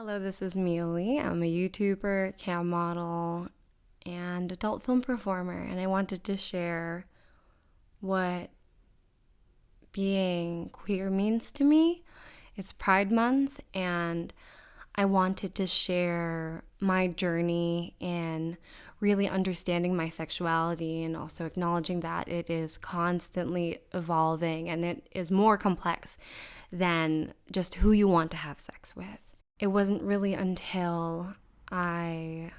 Hello, this is Mealy. I'm a YouTuber, cam model, and adult film performer, and I wanted to share what being queer means to me. It's Pride Month, and I wanted to share my journey in really understanding my sexuality and also acknowledging that it is constantly evolving and it is more complex than just who you want to have sex with. It wasn't really until I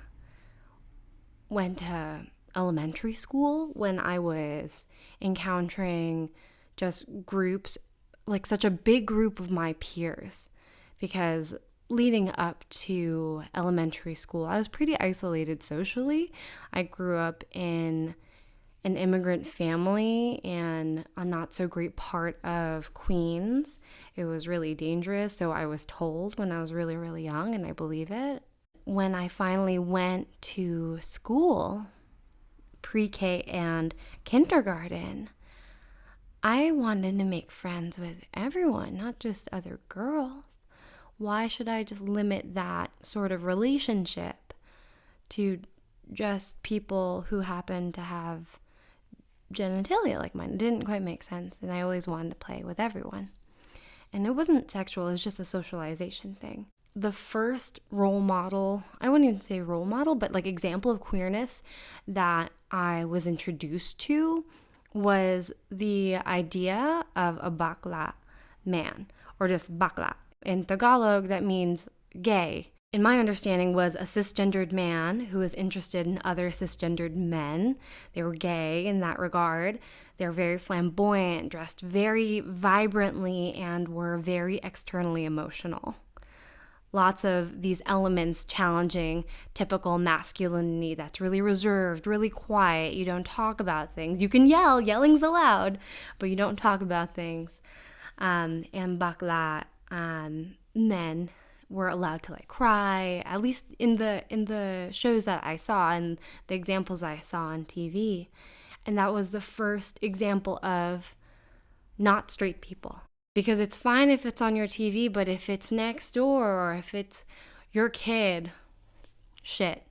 went to elementary school when I was encountering just groups, like such a big group of my peers, because leading up to elementary school, I was pretty isolated socially. I grew up in an immigrant family and a not so great part of Queens. It was really dangerous, so I was told when I was really, really young, and I believe it. When I finally went to school, pre K and kindergarten, I wanted to make friends with everyone, not just other girls. Why should I just limit that sort of relationship to just people who happen to have genitalia like mine? It didn't quite make sense, and I always wanted to play with everyone. And it wasn't sexual, it was just a socialization thing. The first role model, I wouldn't even say role model, but like example of queerness that I was introduced to was the idea of a bakla man, or just bakla. In Tagalog, that means gay. In my understanding, was a cisgendered man who was interested in other cisgendered men. They were gay in that regard. They were very flamboyant, dressed very vibrantly, and were very externally emotional. Lots of these elements challenging typical masculinity that's really reserved, really quiet. You don't talk about things. You can yell, yelling's allowed, but you don't talk about things. And bakla men were allowed to like cry, at least in the shows that I saw and the examples I saw on TV. And that was the first example of not straight people. Because it's fine if it's on your TV, but if it's next door or if it's your kid, shit.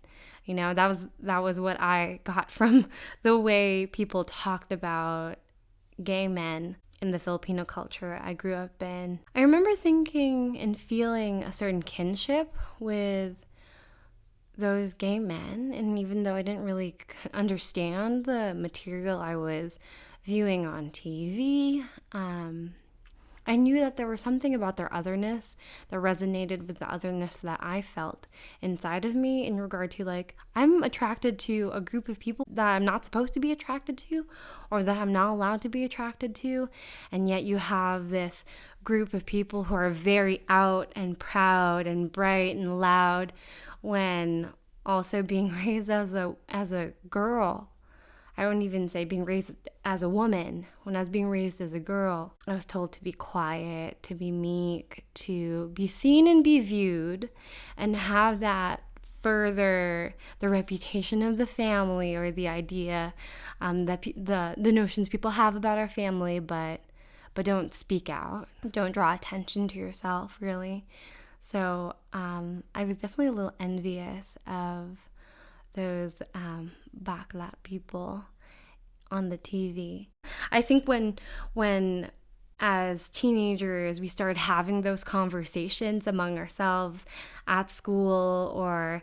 That was what I got from the way people talked about gay men in the Filipino culture I grew up in. I remember thinking and feeling a certain kinship with those gay men, and even though I didn't really understand the material I was viewing on TV, I knew that there was something about their otherness that resonated with the otherness that I felt inside of me in regard to, like, I'm attracted to a group of people that I'm not supposed to be attracted to or that I'm not allowed to be attracted to. And yet you have this group of people who are very out and proud and bright and loud when also being raised as a girl. I wouldn't even say being raised as a woman. When I was being raised as a girl, I was told to be quiet, to be meek, to be seen and be viewed, and have that further the reputation of the family, or the idea that the notions people have about our family, but don't speak out, don't draw attention to yourself, really. So I was definitely a little envious of those bakla people on the TV. I think when as teenagers we started having those conversations among ourselves at school or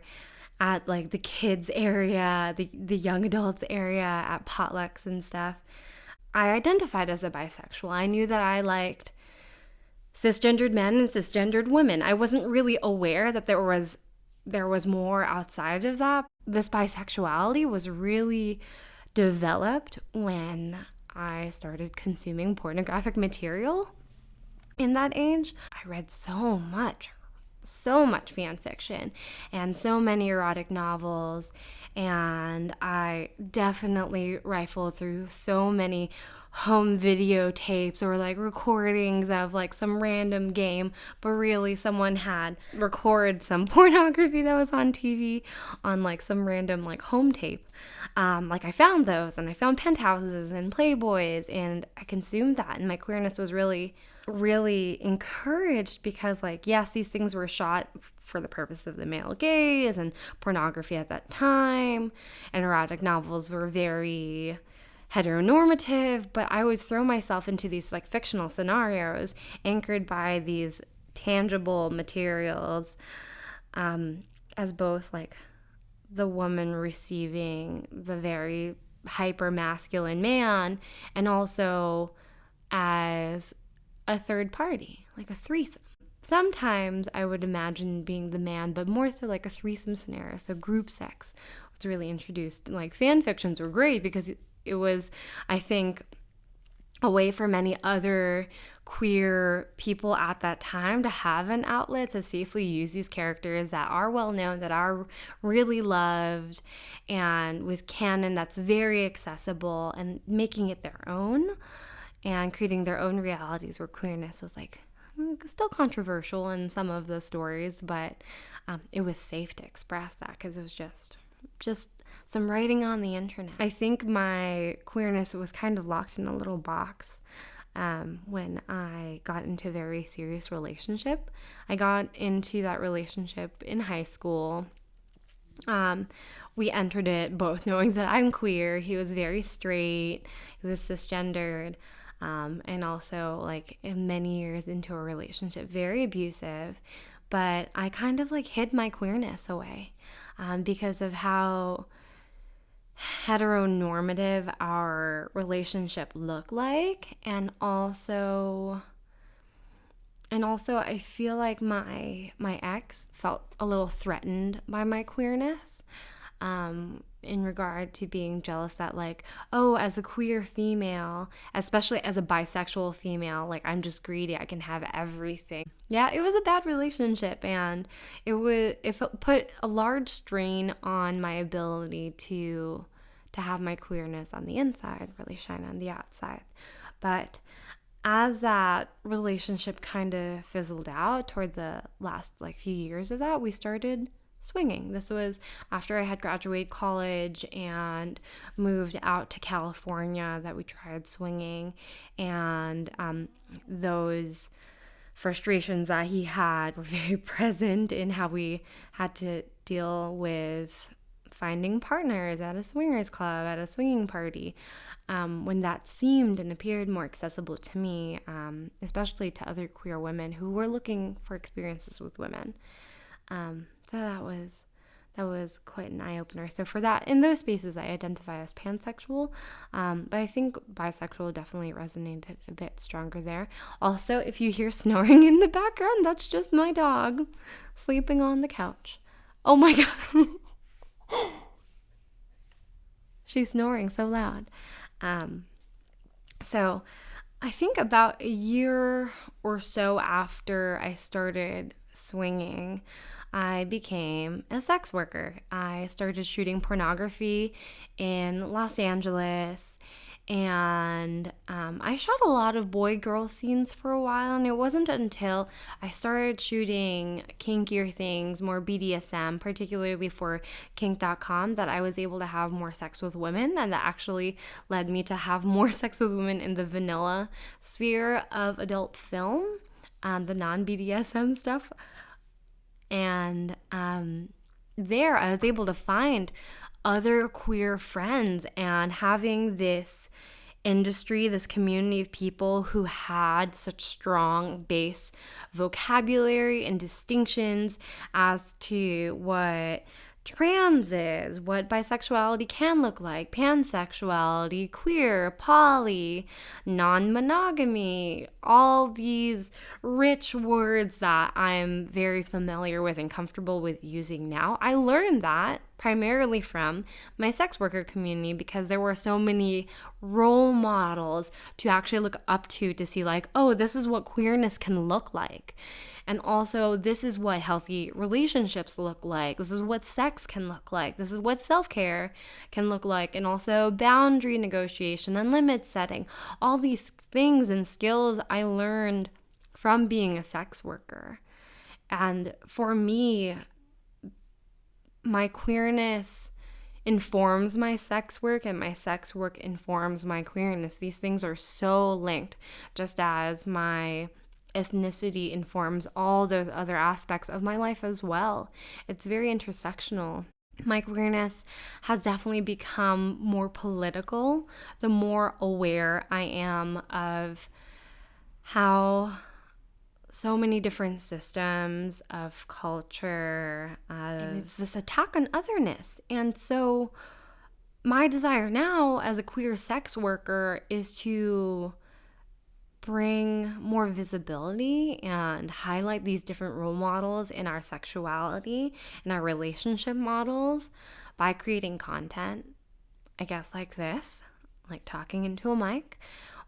at like the kids area, the young adults area at potlucks and stuff, I identified as a bisexual. I knew that I liked cisgendered men and cisgendered women. I wasn't really aware that there was more outside of that. This bisexuality was really developed when I started consuming pornographic material. In that age, I read so much fan fiction and so many erotic novels, and I definitely rifled through so many home videotapes or like recordings of like some random game, but really someone had recorded some pornography that was on TV on like some random like home tape. Like I found those, and I found Penthouses and Playboys, and I consumed that, and my queerness was really, really encouraged because, like, yes, these things were shot for the purpose of the male gaze, and pornography at that time and erotic novels were very heteronormative, but I always throw myself into these like fictional scenarios anchored by these tangible materials, as both like the woman receiving the very hyper masculine man, and also as a third party, like a threesome. Sometimes I would imagine being the man, but more so like a threesome scenario. So group sex was really introduced. Like fan fictions were great because it was, I think, a way for many other queer people at that time to have an outlet to safely use these characters that are well known, that are really loved, and with canon that's very accessible, and making it their own and creating their own realities where queerness was like still controversial in some of the stories, but it was safe to express that because it was just some writing on the internet. I think my queerness was kind of locked in a little box when I got into a very serious relationship. I got into that relationship in high school. We entered it both knowing that I'm queer. He was very straight. He was cisgendered. And also, like, many years into a relationship, very abusive. But I kind of like hid my queerness away because of how heteronormative our relationship looked like, and also I feel like my ex felt a little threatened by my queerness, in regard to being jealous that, like, oh, as a queer female, especially as a bisexual female, like, I'm just greedy, I can have everything. Yeah, it was a bad relationship, and it put a large strain on my ability to have my queerness on the inside really shine on the outside. But as that relationship kind of fizzled out toward the last like few years of that, we started swinging. This was after I had graduated college and moved out to California that we tried swinging, and those frustrations that he had were very present in how we had to deal with finding partners at a swingers club, at a swinging party, when that seemed and appeared more accessible to me, especially to other queer women who were looking for experiences with women. So that was quite an eye-opener. So for that, in those spaces, I identify as pansexual, but I think bisexual definitely resonated a bit stronger there. Also, if you hear snoring in the background, that's just my dog sleeping on the couch. Oh my God. She's snoring so loud. So I think about a year or so after I started swinging, I became a sex worker. I started shooting pornography in Los Angeles, and I shot a lot of boy-girl scenes for a while, and it wasn't until I started shooting kinkier things, more BDSM, particularly for kink.com, that I was able to have more sex with women, and that actually led me to have more sex with women in the vanilla sphere of adult film, the non-BDSM stuff. And there I was able to find other queer friends, and having this industry, this community of people who had such strong base vocabulary and distinctions as to what trans is, what bisexuality can look like, pansexuality, queer, poly, non-monogamy, all these rich words that I'm very familiar with and comfortable with using now. I learned that primarily from my sex worker community, because there were so many role models to actually look up to see like, oh, this is what queerness can look like. And also, this is what healthy relationships look like. This is what sex can look like. This is what self-care can look like. And also boundary negotiation and limit setting. All these things and skills I learned from being a sex worker. And for me, my queerness informs my sex work, and my sex work informs my queerness. These things are so linked, just as my ethnicity informs all those other aspects of my life as well. It's very intersectional. My queerness has definitely become more political the more aware I am of how so many different systems of culture, and it's this attack on otherness. And so my desire now as a queer sex worker is to bring more visibility and highlight these different role models in our sexuality and our relationship models by creating content, I guess, like this, like talking into a mic,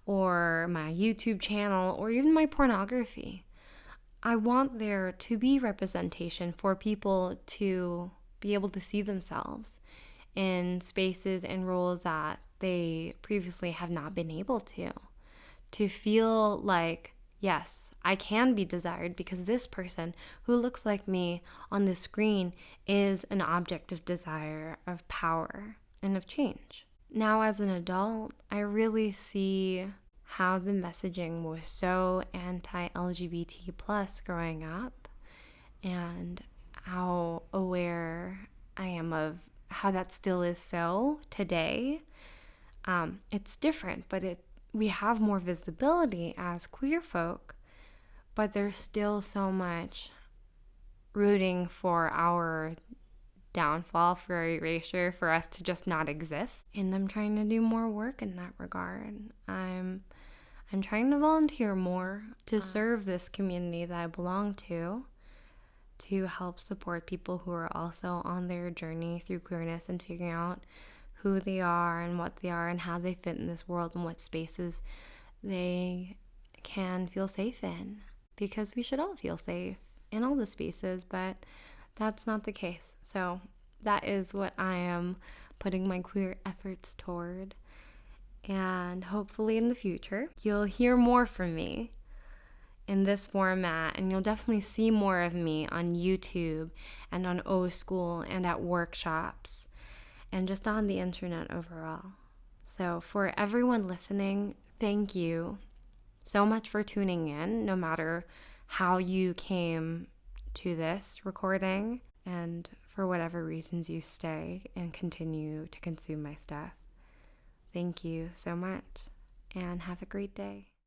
or my YouTube channel, or even my pornography. I want there to be representation for people to be able to see themselves in spaces and roles that they previously have not been able to feel like, yes, I can be desired because this person who looks like me on the screen is an object of desire, of power, and of change. Now, as an adult, I really see how the messaging was so anti-LGBT plus growing up, and how aware I am of how that still is so today. It's different, but we have more visibility as queer folk, but there's still so much rooting for our downfall, for our erasure, for us to just not exist. And I'm trying to do more work in that regard. I'm trying to volunteer more to serve this community that I belong to help support people who are also on their journey through queerness and figuring out who they are and what they are and how they fit in this world and what spaces they can feel safe in. Because we should all feel safe in all the spaces, but that's not the case. So that is what I am putting my queer efforts toward. And hopefully in the future, you'll hear more from me in this format, and you'll definitely see more of me on YouTube and on O School and at workshops and just on the internet overall. So for everyone listening, thank you so much for tuning in, no matter how you came to this recording, and for whatever reasons you stay and continue to consume my stuff. Thank you so much, and have a great day.